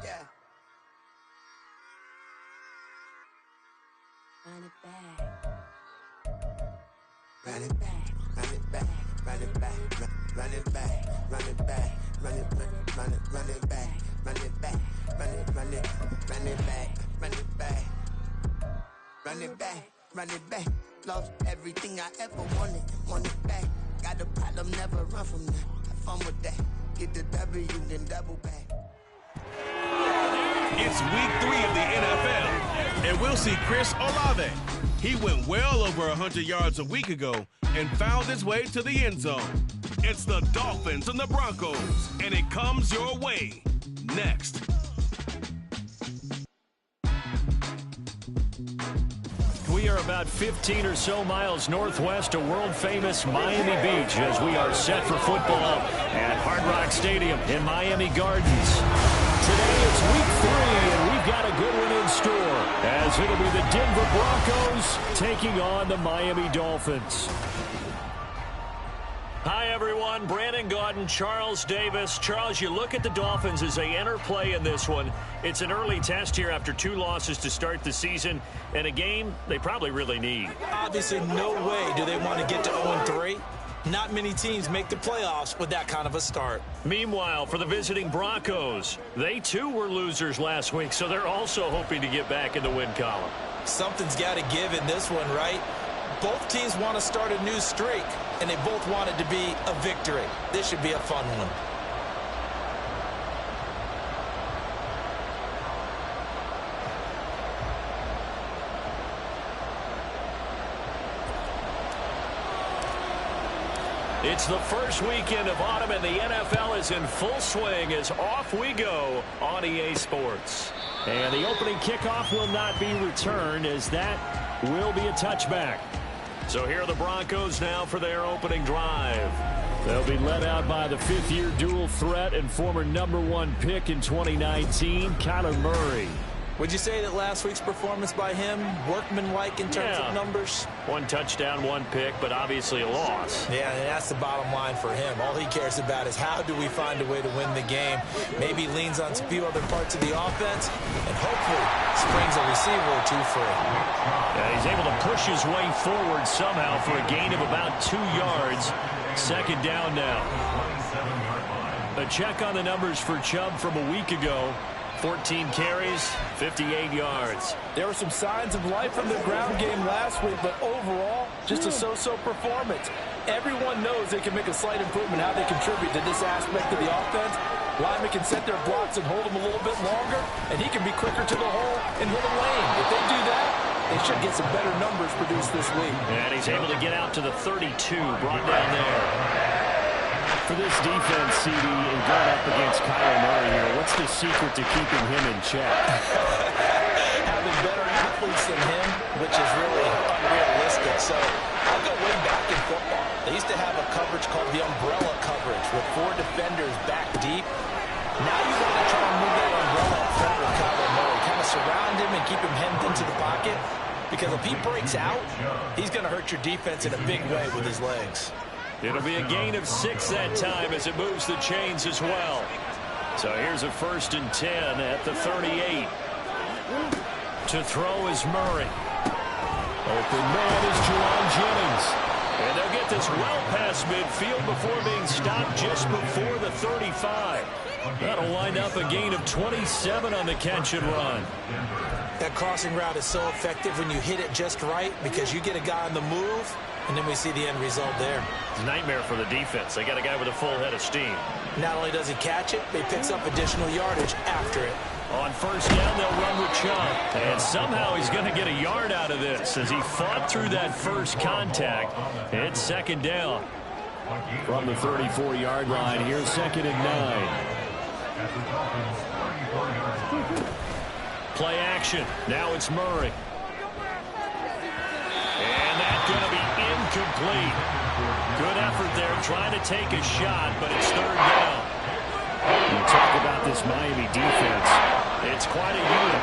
Yeah. Run it back. Run it back, run it back, run it back, run it back, run it back, run it back, run it back, run it back, run it back, run it back, run it back, run it back. Lost everything I ever want it back. Got a problem, never run from that. Have fun with that. Get the W, then double back. It's week 3 of the NFL, and we'll see Chris Olave. He went well over 100 yards a week ago and found his way to the end zone. It's the Dolphins and the Broncos, and it comes your way next. We are about 15 or so miles northwest of world-famous Miami Beach as we are set for football at Hard Rock Stadium in Miami Gardens. Today it's week 3, and we've got a good one in store as it'll be the Denver Broncos taking on the Miami Dolphins. Hi, everyone. Brandon Gaudin, Charles Davis. Charles, you look at the Dolphins as they enter play in this one. It's an early test here after 2 losses to start the season, and a game they probably really need. Obviously, no way do they want to get to 0-3. Not many teams make the playoffs with that kind of a start. Meanwhile, for the visiting Broncos, they too were losers last week, so they're also hoping to get back in the win column. Something's got to give in this one, right? Both teams want to start a new streak, and they both want it to be a victory. This should be a fun one. It's the first weekend of autumn, and the NFL is in full swing as off we go on EA Sports. And the opening kickoff will not be returned, as that will be a touchback. So here are the Broncos now for their opening drive. They'll be led out by the 5th-year dual threat and former #1 pick in 2019, Kyler Murray. Would you say that last week's performance by him, workmanlike in terms of numbers? 1 touchdown, 1 pick, but obviously a loss. Yeah, and that's the bottom line for him. All he cares about is how do we find a way to win the game. Maybe leans on a few other parts of the offense, and hopefully springs a receiver or 2 free. Yeah, he's able to push his way forward somehow for a gain of about 2 yards. 2nd down now. A check on the numbers for Chubb from a week ago. 14 carries, 58 yards. There were some signs of life from the ground game last week, but overall, just a so-so performance. Everyone knows they can make a slight improvement how they contribute to this aspect of the offense. Linemen can set their blocks and hold them a little bit longer, and he can be quicker to the hole and hit a lane. If they do that, they should get some better numbers produced this week. And he's able to get out to the 32, brought down there. For this defense, CD, and going up against Kyler Murray here, what's the secret to keeping him in check? Having better athletes than him, which is really unrealistic. So I'll go way back in football. They used to have a coverage called the umbrella coverage with 4 defenders back deep. Now you want to try and move that umbrella up front with Kyler Murray. Kind of surround him and keep him hemmed into the pocket. Because if he breaks out, he's going to hurt your defense in a big way with his legs. It'll be a gain of 6 that time as it moves the chains as well. So here's a 1st and 10 at the 38. To throw is Murray. Open man is Jawan Jennings. And they'll get this well past midfield before being stopped just before the 35. That'll wind up a gain of 27 on the catch and run. That crossing route is so effective when you hit it just right because you get a guy on the move, and then we see the end result there. It's a nightmare for the defense. They got a guy with a full head of steam. Not only does he catch it, but he picks up additional yardage after it. On 1st down, they'll run with Chubb. And somehow he's going to get a yard out of this as he fought through that first contact. It's 2nd down. From the 34-yard line, here's 2nd and 9. Play action. Now it's Murray. And that's going to be incomplete. Good effort there trying to take a shot, but it's 3rd down. You talk about this Miami defense. It's quite a unit.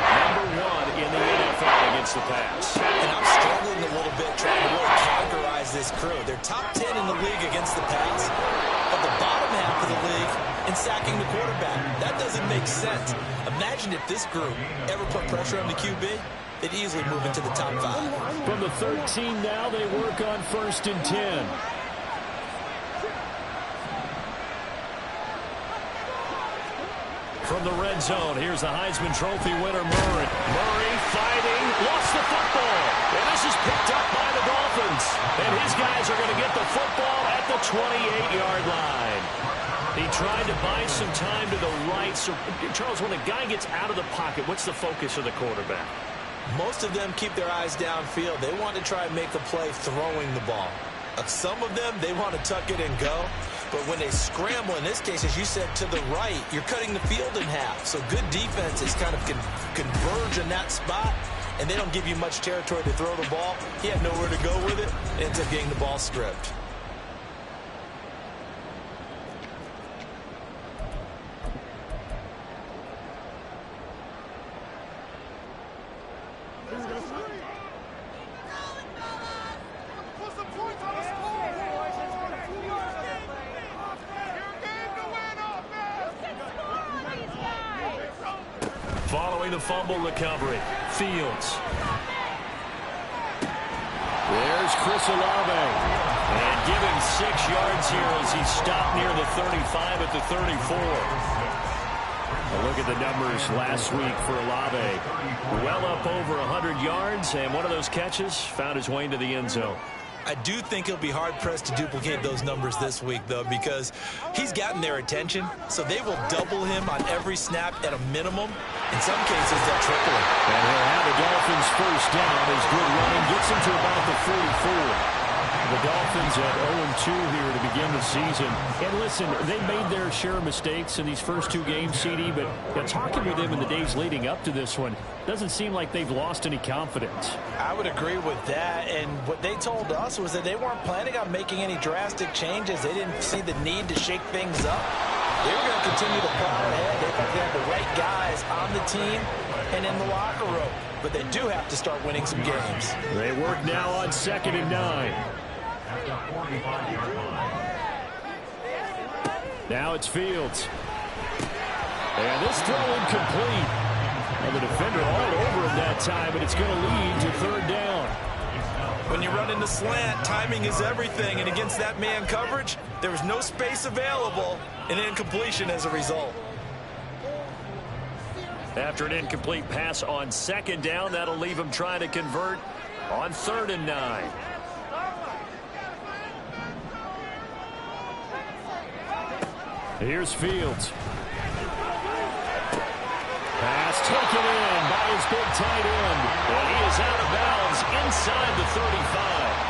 #1 in the NFL against the pass. And I'm struggling a little bit trying to really categorize this crew. They're top 10 in the league against the pass, but the bottom half of the league in sacking the quarterback. That doesn't make sense. Imagine if this group ever put pressure on the QB, they'd easily move into the top 5. From the 13 now, they work on 1st and 10. From the red zone, here's the Heisman Trophy winner, Murray. Murray fighting, lost the football. And this is picked up by the Dolphins. And his guys are going to get the football at the 28-yard line. He tried to buy some time to the right. So, Charles, when a guy gets out of the pocket, what's the focus of the quarterback? Most of them keep their eyes downfield. They want to try and make a play throwing the ball. Some of them, they want to tuck it and go. But when they scramble, in this case, as you said, to the right, you're cutting the field in half. So good defenses kind of converge in that spot, and they don't give you much territory to throw the ball. He had nowhere to go with it. Ends up getting the ball stripped. Following the fumble recovery, Fields. There's Chris Olave. And give him 6 yards here as he stopped near the 35 at the 34. A look at the numbers last week for Olave. Well up over 100 yards, and one of those catches found his way into the end zone. I do think he'll be hard-pressed to duplicate those numbers this week, though, because he's gotten their attention, so they will double him on every snap at a minimum. In some cases, they'll triple him. And he'll have the Dolphins first down as good running gets him to about the 44. The Dolphins at 0-2 here to begin the season. And listen, they made their share of mistakes in these first 2 games, CD, but talking with them in the days leading up to this one, doesn't seem like they've lost any confidence. I would agree with that, and what they told us was that they weren't planning on making any drastic changes. They didn't see the need to shake things up. They were going to continue to plow ahead. They thought they had the right guys on the team and in the locker room, but they do have to start winning some games. They work now on 2nd and 9. Now it's Fields. And this throw incomplete. And the defender all over him that time, but it's going to lead to 3rd down. When you run in the slant, timing is everything, and against that man coverage, there was no space available, and incompletion as a result. After an incomplete pass on 2nd down, that'll leave him trying to convert on 3rd and 9. Here's Fields. Pass taken in by his big tight end. And he is out of bounds inside the 35.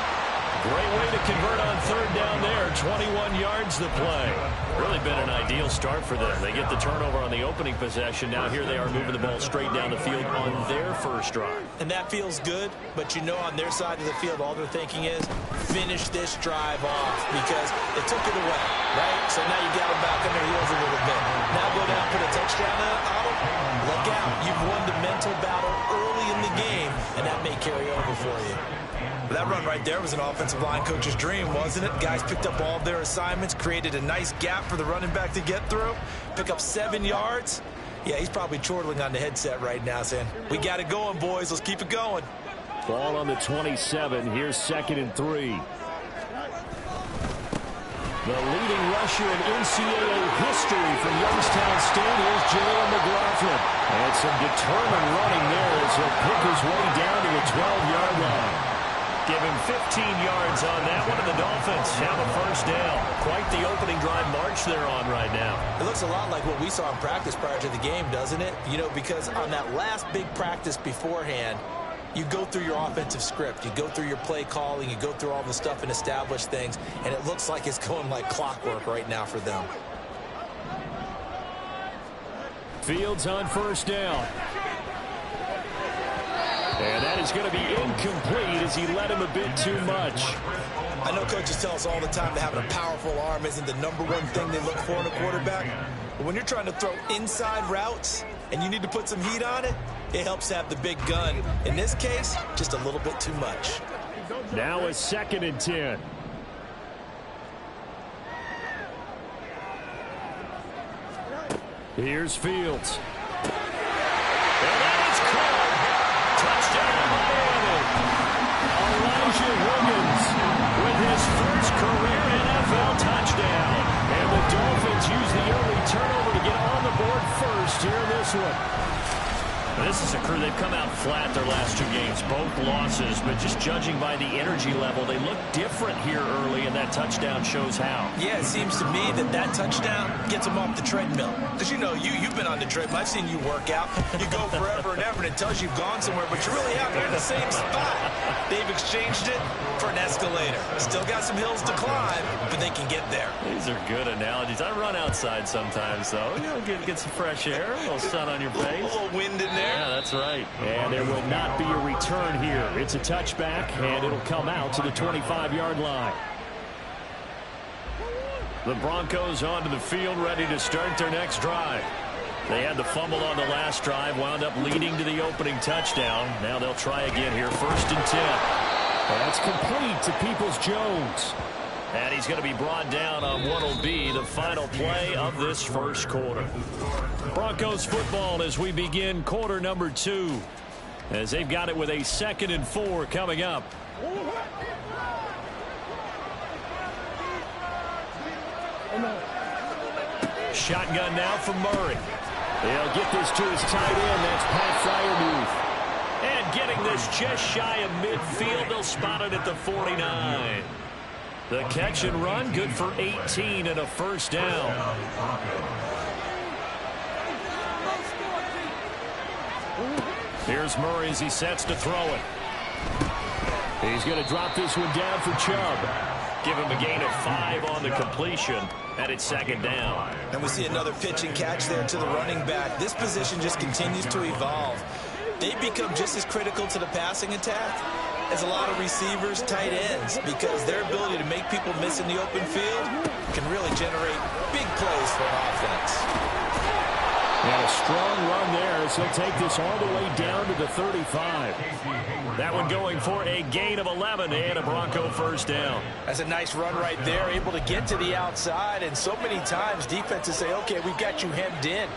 Great way to convert on 3rd down there. 21 yards the play. Really been an ideal start for them. They get the turnover on the opening possession. Now here they are moving the ball straight down the field on their first drive. And that feels good, but you know on their side of the field all they're thinking is finish this drive off because they took it away, right? So now you got them back on their heels a little bit. Now go down, put a touchdown on them. Look out. You've won the mental battle early in the game, and that may carry over for you. That run right there was an offensive line coach's dream, wasn't it? Guys picked up all of their assignments, created a nice gap for the running back to get through, pick up 7 yards. Yeah, he's probably chortling on the headset right now saying, we got it going, boys. Let's keep it going. Ball on the 27. Here's 2nd and 3. The leading rusher in NCAA history from Youngstown State is Jalen McLaughlin. And some determined running there as he'll pick his way down to the 12-yard line. Give him 15 yards on that one, and the Dolphins have a first down. Quite the opening drive march they're on right now. It looks a lot like what we saw in practice prior to the game, doesn't it? You know, because on that last big practice beforehand, you go through your offensive script. You go through your play calling. You go through all the stuff and establish things, and it looks like it's going like clockwork right now for them. Fields on first down. And that is going to be incomplete as he led him a bit too much. I know coaches tell us all the time that having a powerful arm isn't the #1 thing they look for in a quarterback. When you're trying to throw inside routes and you need to put some heat on it, it helps have the big gun. In this case, just a little bit too much. Now a 2nd and 10. Here's Fields. And that is caught. Touchdown, Miami. Elijah Williams with his first career NFL touchdown. And the Dolphins use the early turnover to get on the board first here in this one. This is a crew. They've come out flat their last 2 games, both losses, but just judging by the energy level, they look different here early, and that touchdown shows how. Yeah, it seems to me that touchdown gets them off the treadmill. Because, you know, you've been on the treadmill. I've seen you work out. You go forever and ever, and it tells you you've gone somewhere, but you really haven't. You're in the same spot. They've exchanged it for an escalator. Still got some hills to climb, but they can get there. These are good analogies. I run outside sometimes, though. You know, get some fresh air, a little sun on your face. A little wind in there. Yeah, that's right. And there will not be a return here. It's a touchback, and it'll come out to the 25-yard line. The Broncos onto the field, ready to start their next drive. They had the fumble on the last drive, wound up leading to the opening touchdown. Now they'll try again here, 1st and 10. That's complete to Peoples-Jones. And he's going to be brought down on what will be the final play of this first quarter. Broncos football as we begin quarter number 2. As they've got it with a 2nd and 4 coming up. Shotgun now from Murray. They'll get this to his tight end. That's Pat Freiermuth. And getting this just shy of midfield. They'll spot it at the 49. The catch and run, good for 18 and a first down. Here's Murray as he sets to throw it. He's going to drop this one down for Chubb. Give him a gain of 5 on the completion, and it's 2nd down. And we see another pitch and catch there to the running back. This position just continues to evolve. They become just as critical to the passing attack as a lot of receivers, tight ends, because their ability to make people miss in the open field can really generate big plays for an offense. And a strong run there as he'll take this all the way down to the 35. That one going for a gain of 11 and a Bronco first down. That's a nice run right there, able to get to the outside, and so many times defenses say, okay, we've got you hemmed in.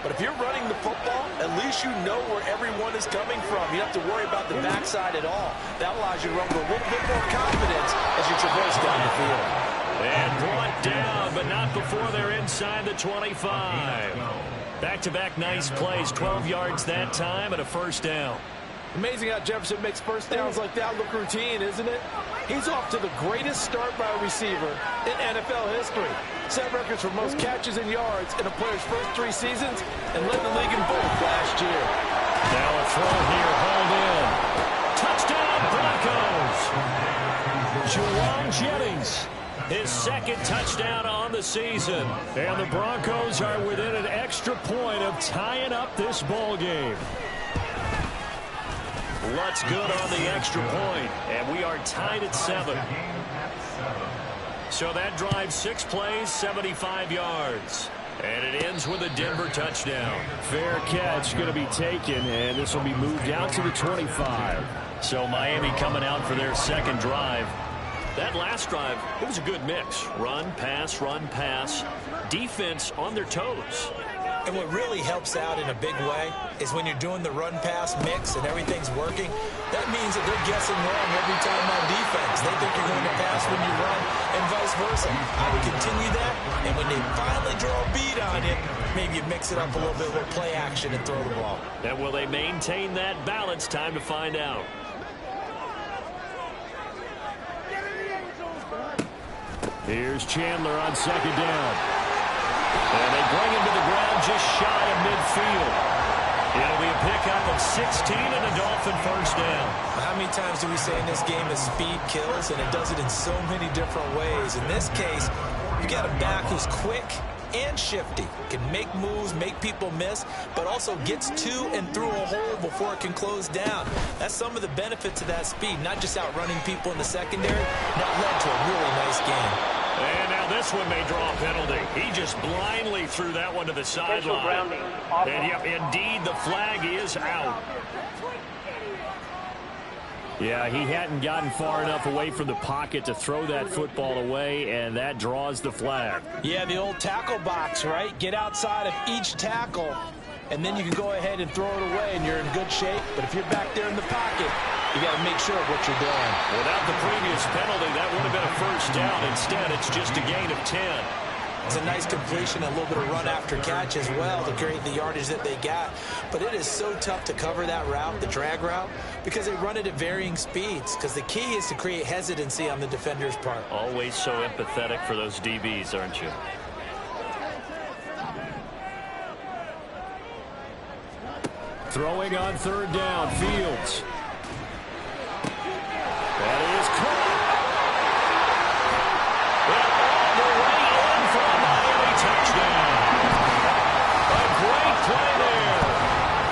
But if you're running the football, at least you know where everyone is coming from. You don't have to worry about the backside at all. That allows you to run with a little bit more confidence as you traverse down the field. And brought down, but not before they're inside the 25. Back-to-back nice plays, 12 yards that time and a first down. Amazing how Jefferson makes first downs like that look routine, isn't it? He's off to the greatest start by a receiver in NFL history. Set records for most catches and yards in a player's first 3 seasons and led the league in both last year. Now a throw here, hauled in. Touchdown, Broncos! Juwan Jennings, his 2nd touchdown on the season. And the Broncos are within an extra point of tying up this ball game. Lutz good on the extra point, and we are tied at 7. So that drives 6 plays, 75 yards. And it ends with a Denver touchdown. Fair catch going to be taken, and this will be moved out to the 25. So Miami coming out for their 2nd drive. That last drive, it was a good mix. Run, pass, defense on their toes. And what really helps out in a big way is when you're doing the run-pass mix and everything's working, that means that they're guessing wrong every time on defense. They think you're going to pass when you run and vice versa. I would continue that, and when they finally draw a beat on you, maybe you mix it up a little bit with play action and throw the ball. And will they maintain that balance? Time to find out. Here's Chandler on 2nd down. And they bring him to the ground just shy of midfield. It'll be a pickup of 16 and a Dolphin first down. How many times do we say in this game that speed kills, and it does it in so many different ways? In this case, you got a back who's quick and shifty, can make moves, make people miss, but also gets to and through a hole before it can close down. That's some of the benefits of that speed, not just outrunning people in the secondary. That led to a really nice game. And now this one may draw a penalty. He just blindly threw that one to the sideline. And yep, indeed, the flag is out. Yeah, he hadn't gotten far enough away from the pocket to throw that football away, and that draws the flag. Yeah, the old tackle box, right? Get outside of each tackle, and then you can go ahead and throw it away, and you're in good shape. But if you're back there in the pocket, you got to make sure of what you're doing. Without the previous penalty, that would have been a first down. Instead, it's just a gain of 10. It's a nice completion, a little bit of run after catch as well to create the yardage that they got. But it is so tough to cover that route, the drag route, because they run it at varying speeds. Because the key is to create hesitancy on the defender's part. Always so empathetic for those DBs, aren't you? Throwing on third down, Fields. That is caught. Touchdown. A great play there.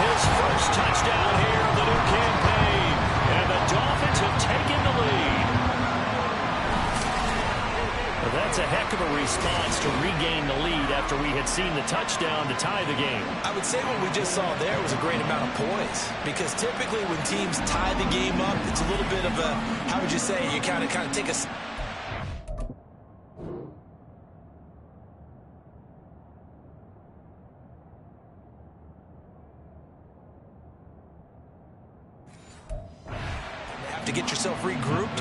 His first touchdown here of the new campaign. And the Dolphins have taken the lead. Well, that's a heck of a response to regain the lead after we had seen the touchdown to tie the game. I would say what we just saw there was a great amount of poise. Because typically when teams tie the game up, it's a little bit of a, how would you say, you kind of take a... to get yourself regrouped.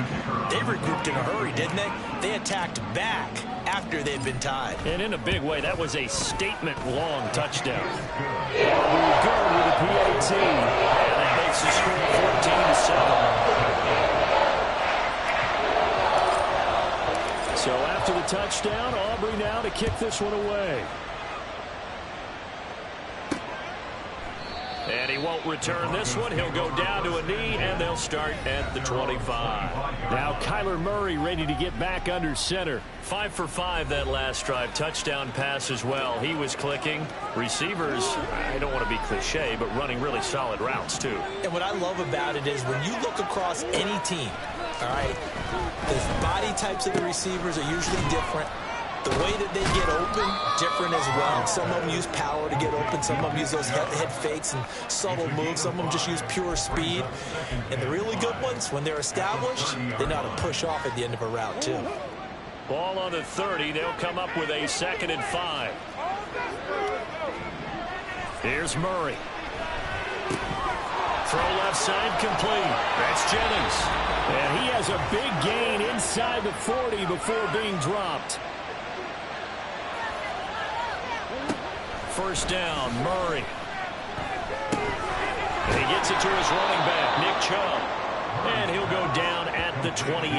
They regrouped in a hurry, didn't they? They attacked back after they'd been tied. And in a big way, that was a statement-long touchdown. We're good with the PAT. And that makes the score 14-7. So after the touchdown, Aubrey now to kick this one away. And he won't return this one. He'll go down to a knee, and they'll start at the 25. Now Kyler Murray ready to get back under center. 5 for 5 that last drive. Touchdown pass as well. He was clicking. Receivers, I don't want to be cliche, but running really solid routes, too. And what I love about it is when you look across any team, all right, the body types of the receivers are usually different. The way that they get open, different as well. Some of them use power to get open. Some of them use those head fakes and subtle moves. Some of them just use pure speed. And the really good ones, when they're established, they know how to push off at the end of a route, too. Ball on the 30. They'll come up with a 2nd and 5. Here's Murray. Throw left side complete. That's Jennings. And he has a big gain inside the 40 before being dropped. First down, Murray. And he gets it to his running back, Nick Chubb. And he'll go down at the 28.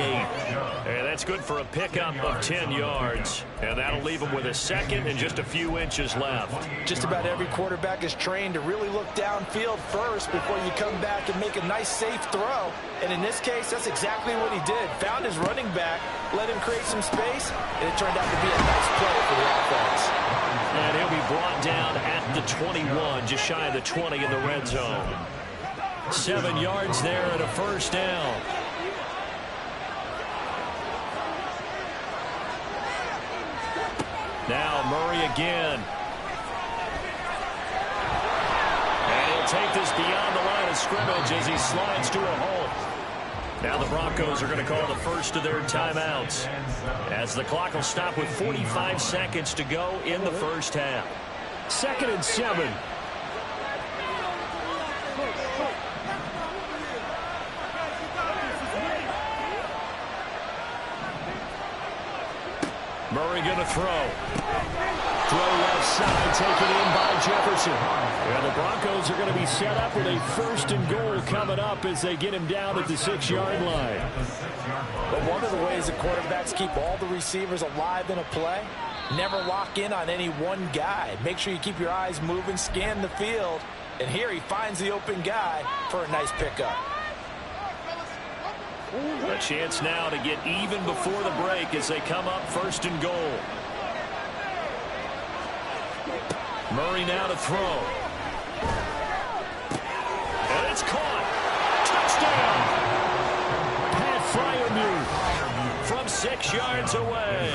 And that's good for a pickup of 10 yards. And that'll leave him with a 2nd and just a few inches left. Just about every quarterback is trained to really look downfield first before you come back and make a nice, safe throw. And in this case, that's exactly what he did. Found his running back, let him create some space, and it turned out to be a nice play for the offense. And he'll be brought down at the 21, just shy of the 20 in the red zone. 7 yards there and a first down. Now Murray again. And he'll take this beyond the line of scrimmage as he slides to a halt. Now the Broncos are going to call the first of their timeouts, as the clock will stop with 45 seconds to go in the first half. 2nd and 7. Murray going to throw. Throw left side, taken in by Jefferson. And the Broncos are going to be set up with a 1st and goal coming up as they get him down at the 6-yard line. But one of the ways that quarterbacks keep all the receivers alive in a play, never lock in on any one guy. Make sure you keep your eyes moving, scan the field. And here he finds the open guy for a nice pickup. A chance now to get even before the break as they come up 1st and goal. Murray now to throw. And it's caught. Touchdown. Pat Fryermuth from 6 yards away.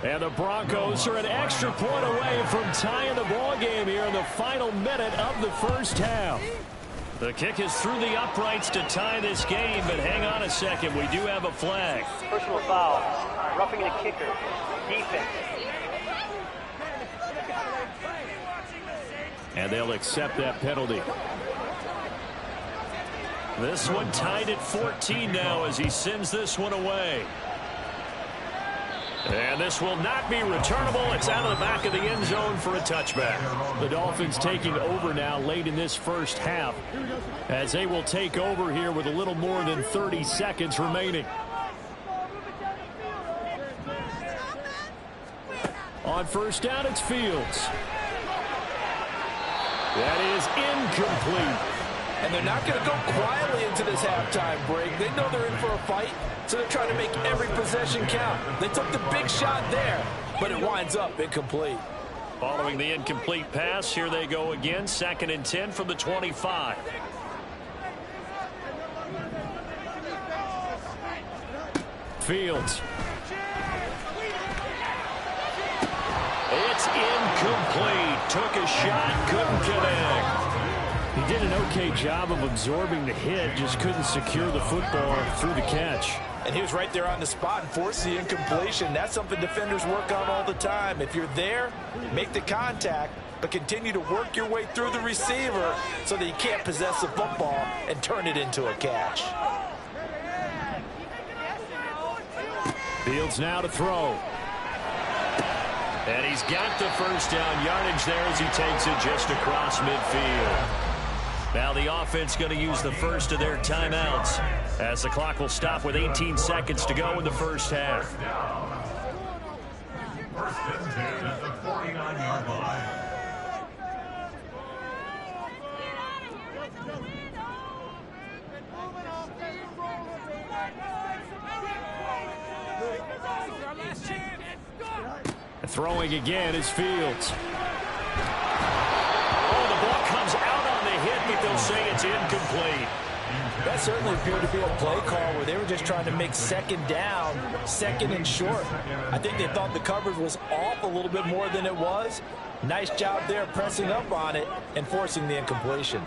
And the Broncos are an extra point away from tying the ball game here in the final minute of the first half. The kick is through the uprights to tie this game, but hang on a second. We do have a flag. Personal foul. Roughing the kicker. Defense. And they'll accept that penalty. This one tied at 14 now as he sends this one away. And this will not be returnable. It's out of the back of the end zone for a touchback. The Dolphins taking over now late in this first half as they will take over here with a little more than 30 seconds remaining. On first down, it's Fields. That is incomplete. And they're not going to go quietly into this halftime break. They know they're in for a fight, so they're trying to make every possession count. They took the big shot there, but it winds up incomplete. Following the incomplete pass, here they go again. 2nd and 10 from the 25. Fields. It's incomplete. Took a shot, couldn't connect. He did an okay job of absorbing the hit, just couldn't secure the football through the catch. And he was right there on the spot and forced the incompletion. That's something defenders work on all the time. If you're there, make the contact, but continue to work your way through the receiver so that you can't possess the football and turn it into a catch. Fields now to throw. And he's got the first down yardage there as he takes it just across midfield. Now the offense going to use the first of their timeouts as the clock will stop with 18 seconds to go in the first half. First and 10 at the 49-yard line. Throwing again is Fields. Oh, the ball comes out on the hit, but they'll say it's incomplete. That certainly appeared to be a play call where they were just trying to make 2nd down, 2nd and short. I think they thought the coverage was off a little bit more than it was. Nice job there pressing up on it and forcing the incompletion.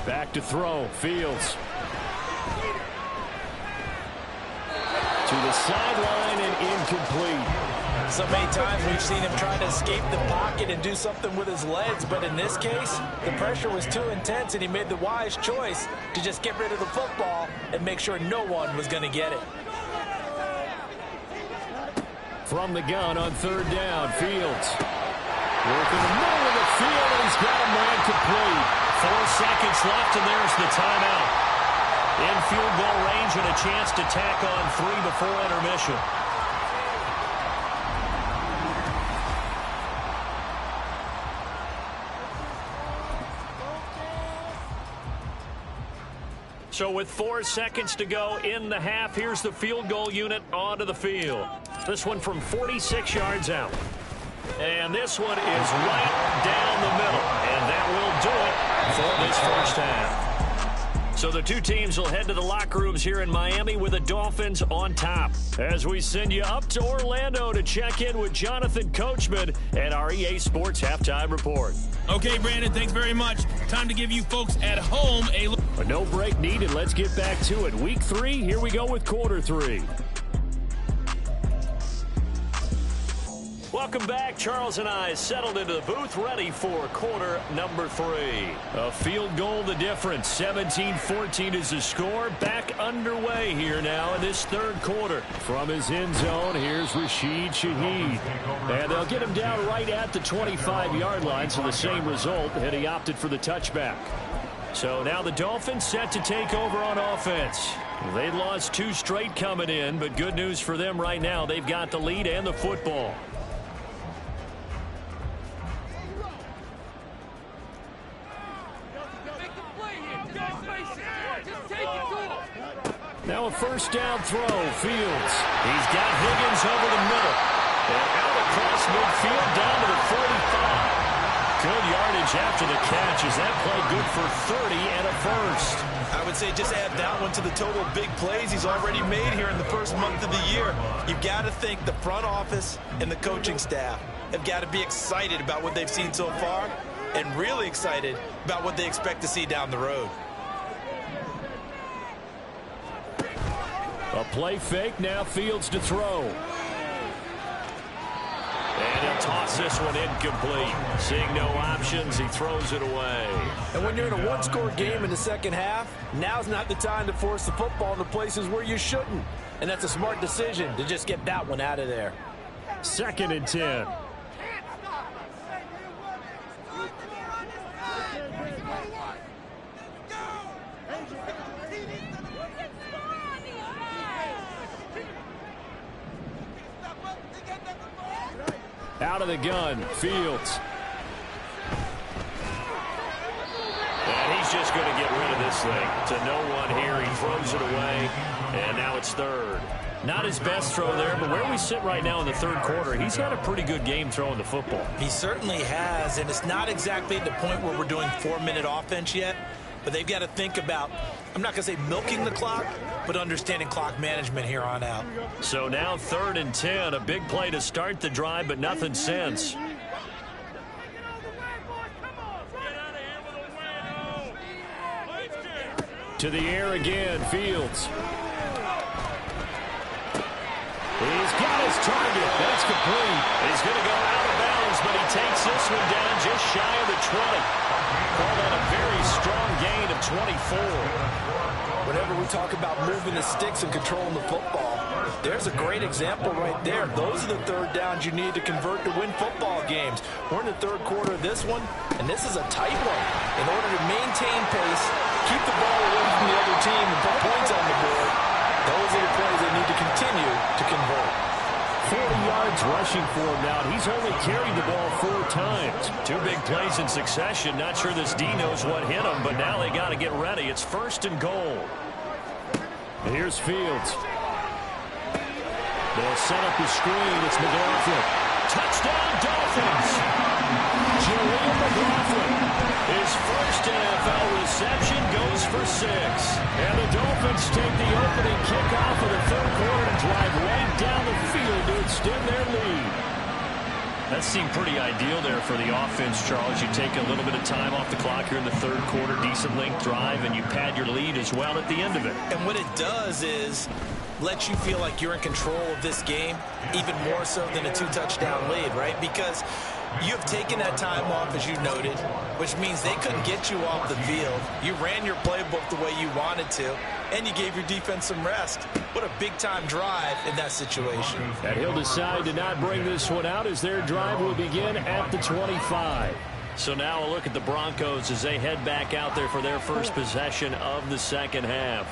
Back to throw, Fields. To the sideline and incomplete. So many times we've seen him trying to escape the pocket and do something with his legs, but in this case, the pressure was too intense and he made the wise choice to just get rid of the football and make sure no one was going to get it. From the gun on 3rd down, Fields. Working the middle of the field, and he's got a man complete. 4 seconds left, and there's the timeout. In field goal range and a chance to tack on 3 before intermission. So with 4 seconds to go in the half, here's the field goal unit onto the field. This one from 46 yards out. And this one is right down the middle. And that will do it for this first half. So the two teams will head to the locker rooms here in Miami with the Dolphins on top. As we send you up to Orlando to check in with Jonathan Coachman and our EA Sports Halftime Report. Okay, Brandon, thanks very much. Time to give you folks at home a look. No break needed. Let's get back to it. Week 3, here we go with quarter 3. Welcome back. Charles and I settled into the booth, ready for quarter number 3. A field goal the difference. 17-14 is the score. Back underway here now in this 3rd quarter. From his end zone, here's Rashid Shaheed. And they'll get him down right at the 25-yard line, so the same result, and he opted for the touchback. So now the Dolphins set to take over on offense. They'd lost 2 straight coming in, but good news for them right now. They've got the lead and the football. Now a first down throw, Fields. He's got Higgins over the middle. And out across midfield down to the 45. Good yardage yards after the catch. Is that play good for 30 and a first? I would say just add that one to the total of big plays he's already made here in the first month of the year. You've got to think the front office and the coaching staff have got to be excited about what they've seen so far and really excited about what they expect to see down the road. A play fake, now Fields to throw. And he'll toss this one incomplete. Seeing no options, he throws it away. And when you're in a one-score game in the second half, now's not the time to force the football in the places where you shouldn't. And that's a smart decision to just get that one out of there. 2nd and 10. Out of the gun, Fields. And he's just going to get rid of this thing. To no one here, he throws it away, and now it's 3rd. Not his best throw there, but where we sit right now in the 3rd quarter, he's had a pretty good game throwing the football. He certainly has, and it's not exactly at the point where we're doing 4-minute offense yet, but they've got to think about, I'm not going to say milking the clock, but understanding clock management here on out. So now 3rd and 10, a big play to start the drive, but nothing since. To the air again, Fields. He's got his target. That's complete. He's going to go out of bounds, but he takes this one down just shy of the 20. Call that a very strong gain of 24. Whenever we talk about moving the sticks and controlling the football, there's a great example right there. Those are the 3rd downs you need to convert to win football games. We're in the 3rd quarter of this one, and this is a tight one. In order to maintain pace, keep the ball away from the other team, and put points on the board, those are the plays they need to continue to convert. 40 yards rushing for him now. He's only carried the ball 4 times. 2 big plays in succession. Not sure this D knows what hit him, but now they got to get ready. It's 1st and goal. Here's Fields. They'll set up the screen. It's McLaughlin. Touchdown, Dolphins. Jaleel McLaughlin. His first NFL reception goes for 6. And the Dolphins take the opening kickoff of the 3rd quarter and drive right down the field to extend their lead. That seemed pretty ideal there for the offense, Charles. You take a little bit of time off the clock here in the 3rd quarter, decent length drive, and you pad your lead as well at the end of it. And what it does is let you feel like you're in control of this game, even more so than a 2-touchdown lead, right? Because you've taken that time off, as you noted, which means they couldn't get you off the field. You ran your playbook the way you wanted to, and you gave your defense some rest. What a big-time drive in that situation. And he'll decide to not bring this one out as their drive will begin at the 25. So now a look at the Broncos as they head back out there for their first possession of the second half.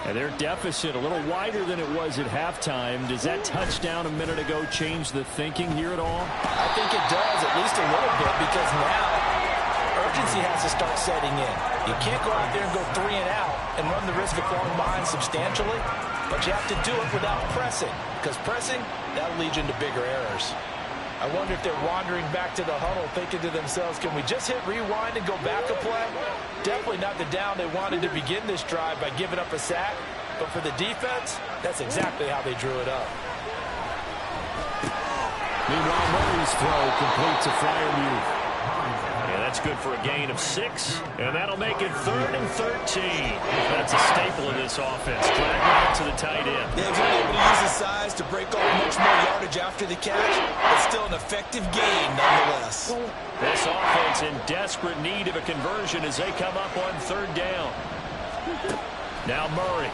And their deficit a little wider than it was at halftime. Does that touchdown a minute ago change the thinking here at all? I think it does, at least a little bit, because now urgency has to start setting in. You can't go out there and go 3 and out and run the risk of falling behind substantially, but you have to do it without pressing, because pressing, that leads into bigger errors. I wonder if they're wandering back to the huddle thinking to themselves, can we just hit rewind and go back a play? Definitely not the down they wanted to begin this drive by giving up a sack, but for the defense, that's exactly how they drew it up. Meanwhile, Murray's throw complete to Freiermuth. Yeah, that's good for a gain of 6, and that'll make it 3rd and 13. That's a staple of this offense. Drag right to the tight end. Yeah, he's able to use his size to break off much more yardage after the catch, but still an effective gain nonetheless. This offense in desperate need of a conversion as they come up on 3rd down. Now Murray.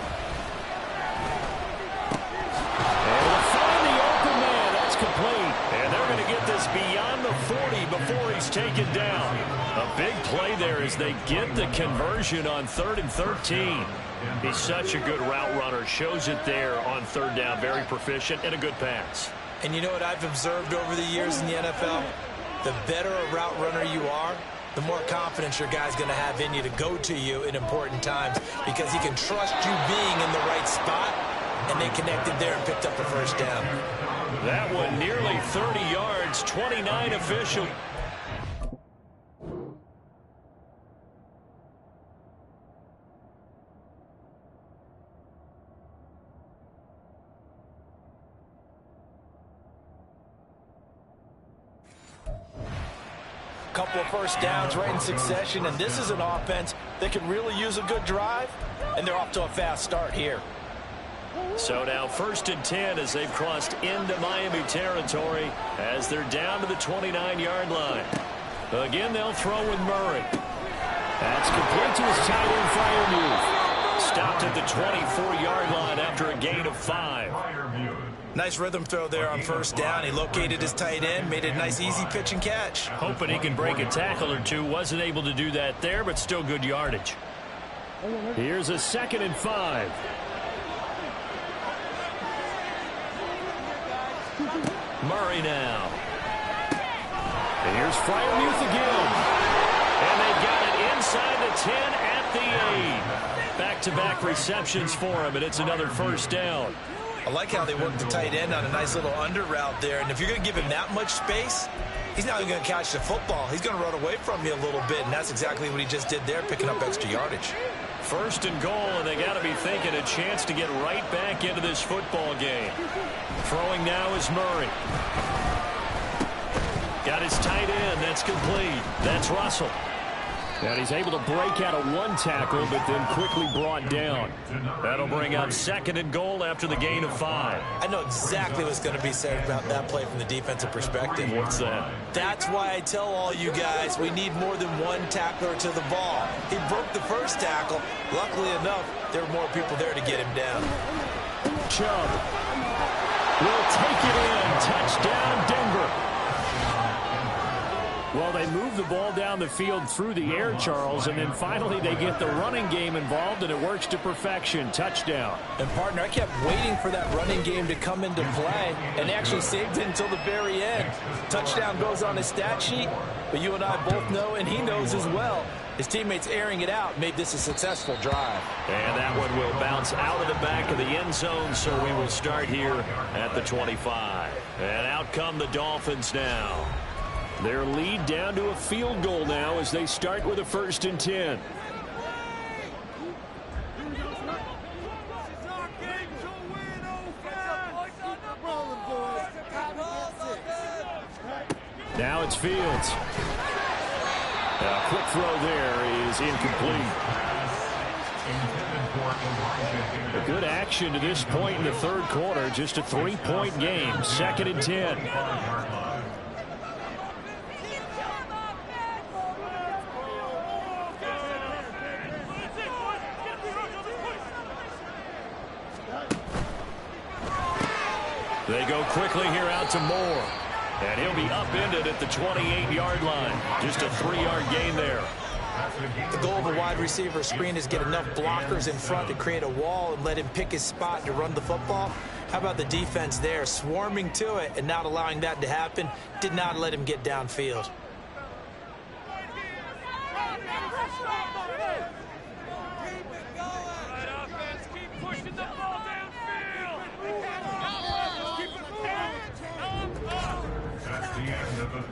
And they'll find the open man. That's complete. And they're going to get this beyond the 40 before he's taken down. A big play there as they get the conversion on 3rd and 13. He's such a good route runner. Shows it there on 3rd down. Very proficient and a good pass. And you know what I've observed over the years in the NFL? The better a route runner you are, the more confidence your guy's going to have in you to go to you in important times because he can trust you being in the right spot, and they connected there and picked up the 1st down. That one nearly 30 yards, 29 official. Couple of first downs right in succession, and this is an offense that could really use a good drive, and they're off to a fast start here. So now 1st and 10 as they've crossed into Miami territory as they're down to the 29-yard line. Again, they'll throw with Murray. That's complete to his tight end, Freiermuth. Stopped at the 24-yard line after a gain of 5. Nice rhythm throw there on first down. He located his tight end, made a nice easy pitch and catch. Hoping he can break a tackle or two. Wasn't able to do that there, but still good yardage. Here's a 2nd and 5. Murray now. And here's Freiermuth again. And they got it inside the 10 at the 8. Back-to-back receptions for him, and it's another first down. I like how they work the tight end on a nice little under route there. And if you're going to give him that much space, he's not even going to catch the football. He's going to run away from you a little bit, and that's exactly what he just did there, picking up extra yardage. 1st and goal, and they got to be thinking a chance to get right back into this football game. Throwing now is Murray. Got his tight end. That's complete. That's Russell. And he's able to break out of one tackle, but then quickly brought down. That'll bring up 2nd and goal after the gain of 5. I know exactly what's going to be said about that play from the defensive perspective. What's that? That's why I tell all you guys we need more than one tackler to the ball. He broke the first tackle. Luckily enough, there were more people there to get him down. Chubb will take it in. Touchdown, Denver. Well, they move the ball down the field through the air, Charles, and then finally they get the running game involved, and it works to perfection. Touchdown. And, partner, I kept waiting for that running game to come into play and actually saved it until the very end. Touchdown goes on his stat sheet, but you and I both know, and he knows as well, his teammates airing it out made this a successful drive. And that one will bounce out of the back of the end zone, so we will start here at the 25. And out come the Dolphins now. Their lead down to a field goal now as they start with a 1st and 10. Now it's Fields. A quick throw there is incomplete. A good action to this point in the 3rd quarter. Just a 3-point game. 2nd and 10. They go quickly here out to Moore. And he'll be upended at the 28-yard line. Just a 3-yard gain there. The goal of a wide receiver screen is get enough blockers in front to create a wall and let him pick his spot to run the football. How about the defense there, swarming to it and not allowing that to happen? Did not let him get downfield.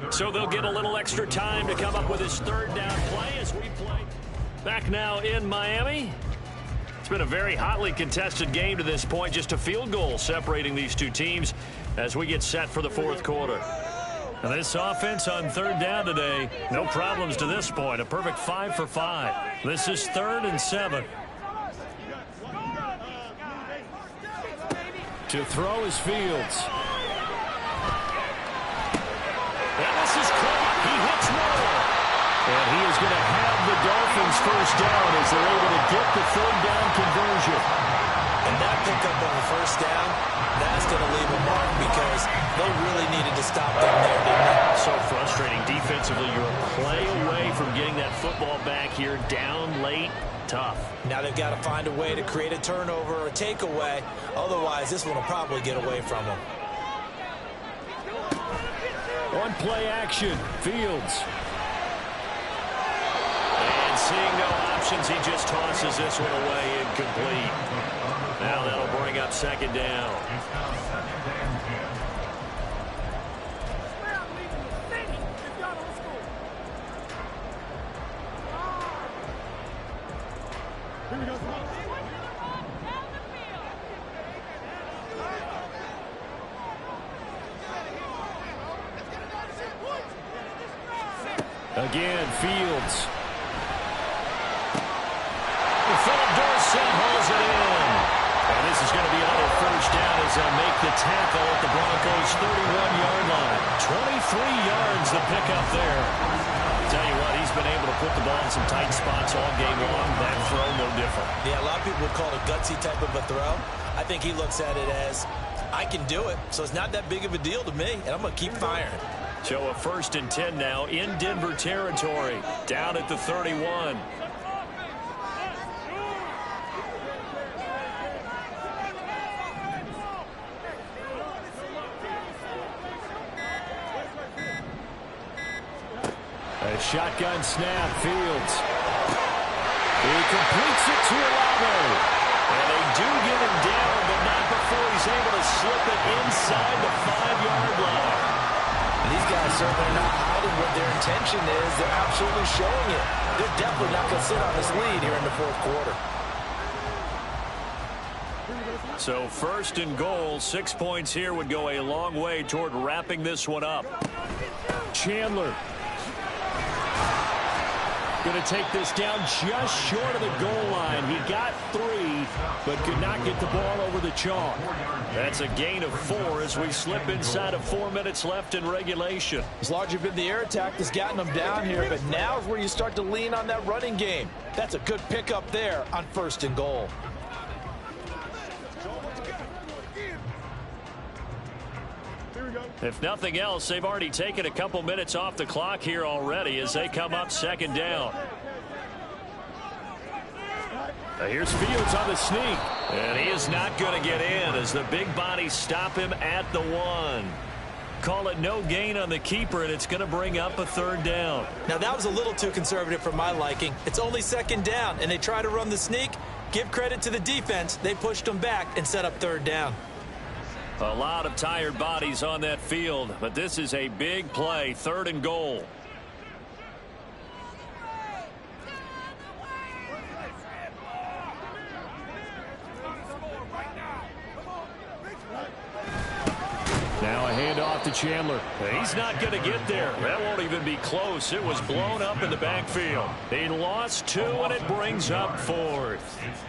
So they'll get a little extra time to come up with his 3rd down play as we play. Back now in Miami. It's been a very hotly contested game to this point. Just a field goal separating these two teams as we get set for the 4th quarter. And this offense on 3rd down today, no problems to this point. A perfect 5 for 5. This is 3rd and 7. To throw is Fields. And this is caught. He hits Moore. And he is going to have the Dolphins 1st down as they're able to get the 3rd down conversion. And that pickup on the 1st down, that's going to leave a mark because they really needed to stop them there, didn't they? So frustrating defensively. You're a play away from getting that football back here down late. Tough. Now they've got to find a way to create a turnover or a takeaway. Otherwise, this one will probably get away from them. On play action, Fields. And seeing no options, he just tosses this one away incomplete. Now that'll bring up 2nd down. Again, Fields. Philip Dorsett hauls it in. And this is going to be another first down as they'll make the tackle at the Broncos' 31-yard line. 23 yards the pickup there. Tell you what, he's been able to put the ball in some tight spots all game long. That throw, no different. Yeah, a lot of people would call it a gutsy type of a throw. I think he looks at it as, I can do it, so it's not that big of a deal to me, and I'm going to keep firing. So a 1st and 10 now in Denver territory, down at the 31. A shotgun snap, Fields. He completes it to Olave. And they do get him down, but not before he's able to slip it inside the 5-yard line. These guys certainly not hiding what their intention is. They're absolutely showing it. They're definitely not going to sit on this lead here in the 4th quarter. So 1st and goal, 6 points here would go a long way toward wrapping this one up. Chandler. Going to take this down just short of the goal line. He got 3, but could not get the ball over the chalk. That's a gain of 4 as we slip inside of 4 minutes left in regulation. It's largely been the air attack that's gotten them down here, but now is where you start to lean on that running game. That's a good pickup there on 1st and goal. If nothing else, they've already taken a couple minutes off the clock here already as they come up 2nd down. Here's Fields on the sneak. And he is not going to get in as the big bodies stop him at the 1. Call it no gain on the keeper, and it's going to bring up a 3rd down. Now, that was a little too conservative for my liking. It's only 2nd down, and they try to run the sneak. Give credit to the defense. They pushed them back and set up 3rd down. A lot of tired bodies on that field, but this is a big play, 3rd and goal. Now a handoff to Chandler. He's not going to get there. That won't even be close. It was blown up in the backfield. He lost 2, and it brings up 4th.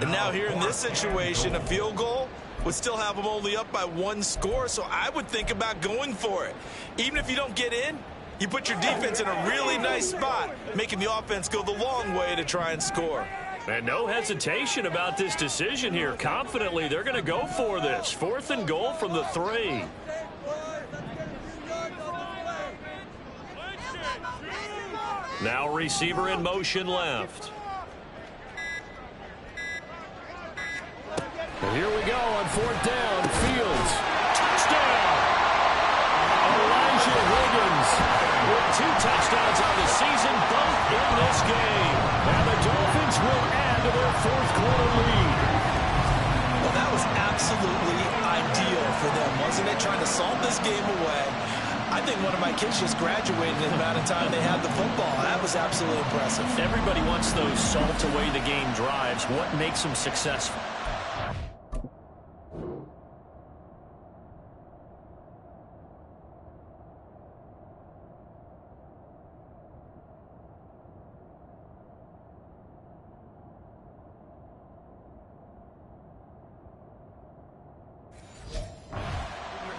And now here in this situation, a field goal would still have them only up by 1 score, so I would think about going for it. Even if you don't get in, you put your defense in a really nice spot, making the offense go the long way to try and score. And no hesitation about this decision here. Confidently, they're going to go for this. 4th and goal from the 3. Now receiver in motion left. And here we go on 4th down. Fields. Touchdown! Elijah Higgins with 2 touchdowns on the season, both in this game. And the Dolphins will add to their 4th quarter lead. Well, that was absolutely ideal for them, wasn't it? Trying to salt this game away. I think one of my kids just graduated in the amount of time they had the football. That was absolutely impressive. Everybody wants those salt away the game drives. What makes them successful?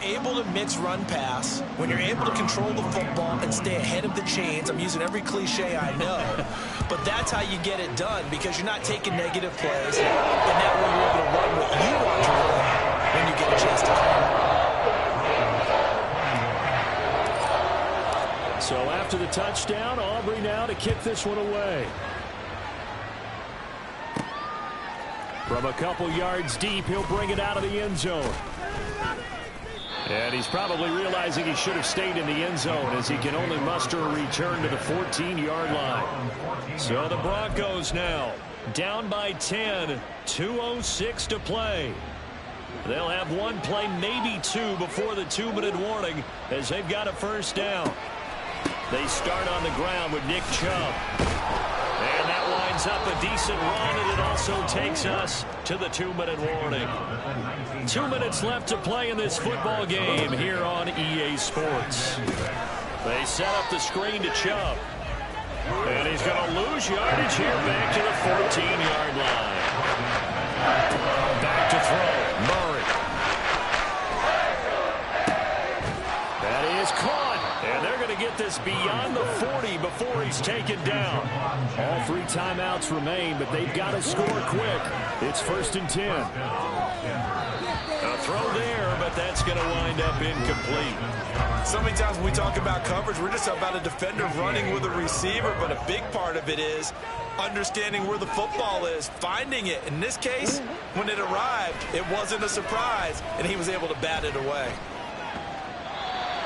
Able to mix run pass, when you're able to control the football and stay ahead of the chains. I'm using every cliche I know, but that's how you get it done, because you're not taking negative plays, and that way you're able to run what you want to run when you get a chance to come. So after the touchdown, Aubrey now to kick this one away. From a couple yards deep, he'll bring it out of the end zone. And he's probably realizing he should have stayed in the end zone as he can only muster a return to the 14-yard line. So the Broncos now down by 10, 2:06 to play. They'll have 1 play, maybe 2 before the 2-minute warning as they've got a first down. They start on the ground with Nick Chubb. And that winds up a decent run, and it also takes us to the 2-minute warning. 2 minutes left to play in this football game here on EA Sports. They set up the screen to Chubb. And he's going to lose yardage here back to the 14-yard line. Back to throw. Murray. That is caught. And they're going to get this beyond the 40 before he's taken down. All 3 timeouts remain, but they've got to score quick. It's 1st and 10. A throw there, but that's going to wind up incomplete. So many times when we talk about coverage, we're just about a defender running with a receiver, but a big part of it is understanding where the football is, finding it. In this case, when it arrived, it wasn't a surprise, and he was able to bat it away.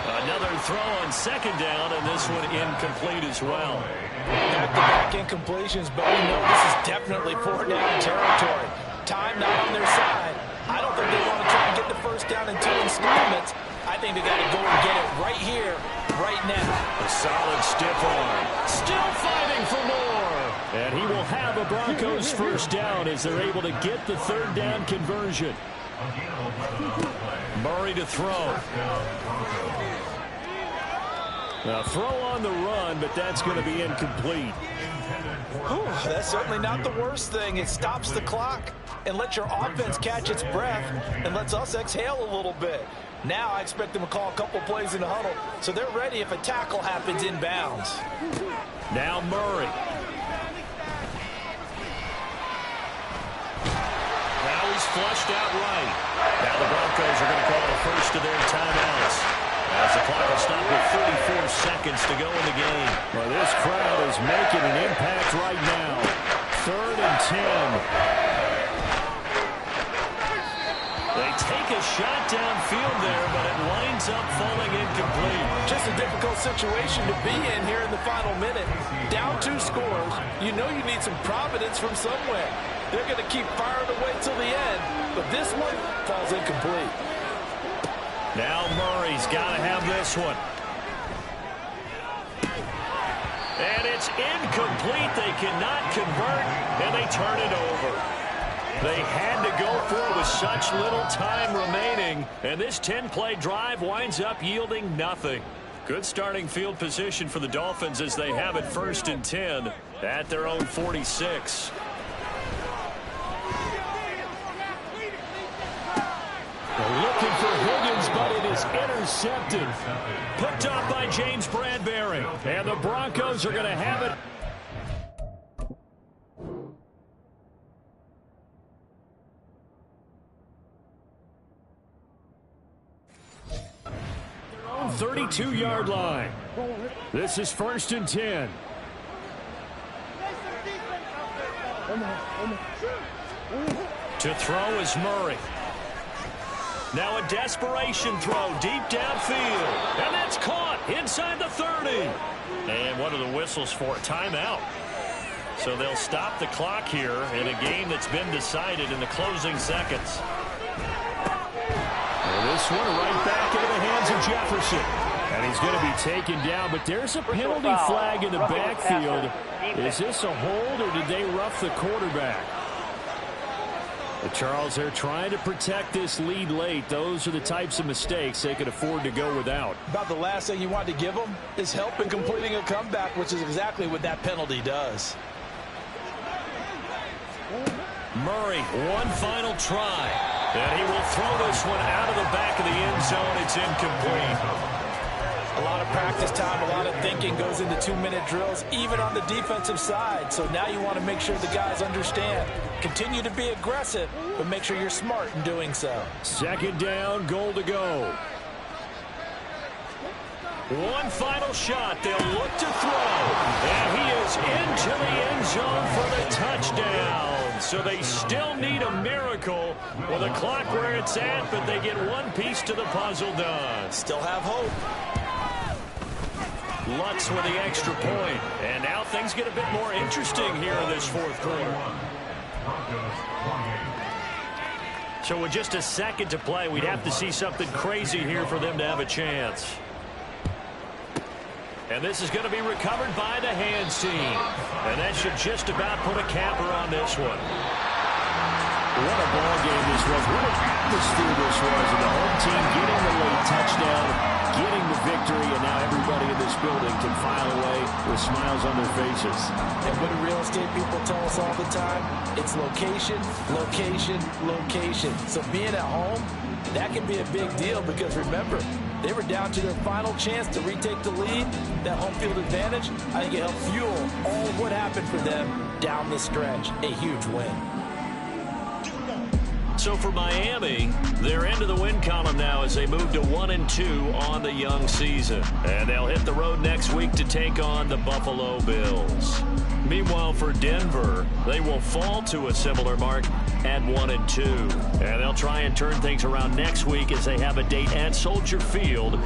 Another throw on 2nd down, and this one incomplete as well. Back-to-back incompletions, but we know this is definitely 4-down territory. Time not on their side. I don't think they want to try and get the 1st down in 2 installments. I think they got to go and get it right here, right now. A solid stiff arm. Still fighting for more. And he will have a Broncos 1st down as they're able to get the 3rd down conversion. Murray to throw. Now throw on the run, but that's going to be incomplete. That's certainly not the worst thing. It stops the clock and lets your offense catch its breath and lets us exhale a little bit. Now I expect them to call a couple plays in the huddle, so they're ready if a tackle happens inbounds. Now Murray. Now he's flushed out right. Now the Broncos are going to call the first of their timeouts, as the clock will stop with 34 seconds to go in the game. Well, this crowd is making an impact right now. 3rd and 10. They take a shot downfield there, but it winds up falling incomplete. Just a difficult situation to be in here in the final minute. Down 2 scores. You know you need some providence from somewhere. They're going to keep firing away till the end, but this one falls incomplete. Now Murray's got to have this one. And it's incomplete. They cannot convert, and they turn it over. They had to go for it with such little time remaining, and this 10-play drive winds up yielding nothing. Good starting field position for the Dolphins as they have it 1st and 10 at their own 46. They're looking for Higgins, but it is intercepted. Picked up by James Bradbury, and the Broncos are going to have it. 32-yard line. This is 1st and 10. To throw is Murray. Now a desperation throw deep downfield. And that's caught inside the 30. And what are the whistles for? Timeout. So they'll stop the clock here in a game that's been decided in the closing seconds. This one right back into the hands of Jefferson. And he's going to be taken down, but there's a penalty flag in the backfield. Is this a hold, or did they rough the quarterback? The Charles, they're trying to protect this lead late. Those are the types of mistakes they could afford to go without. About the last thing you want to give them is help in completing a comeback, which is exactly what that penalty does. Murray, one final try. And he will throw this one out of the back of the end zone. It's incomplete. A lot of practice time, a lot of thinking goes into 2-minute drills, even on the defensive side. So now you want to make sure the guys understand. Continue to be aggressive, but make sure you're smart in doing so. 2nd down, goal to go. One final shot. They'll look to throw. And he is into the end zone for the touchdown. So they still need a miracle with the clock where it's at, but they get one piece to the puzzle done. Still have hope. Lutz with the extra point. And now things get a bit more interesting here in this 4th quarter. So with just a second to play, we'd have to see something crazy here for them to have a chance. And this is going to be recovered by the hands team. And that should just about put a capper on this one. What a ball game this was. What an atmosphere this was. And the home team getting the late touchdown, getting the victory, and now everybody in this building can file away with smiles on their faces. And what do real estate people tell us all the time? It's location, location, location. So being at home, that can be a big deal because remember, they were down to their final chance to retake the lead. That home field advantage, I think it helped fuel all of what happened for them down the stretch. A huge win. So for Miami, they're into the win column now as they move to 1-2 on the young season. And they'll hit the road next week to take on the Buffalo Bills. Meanwhile, for Denver, they will fall to a similar mark at 1-2. And they'll try and turn things around next week as they have a date at Soldier Field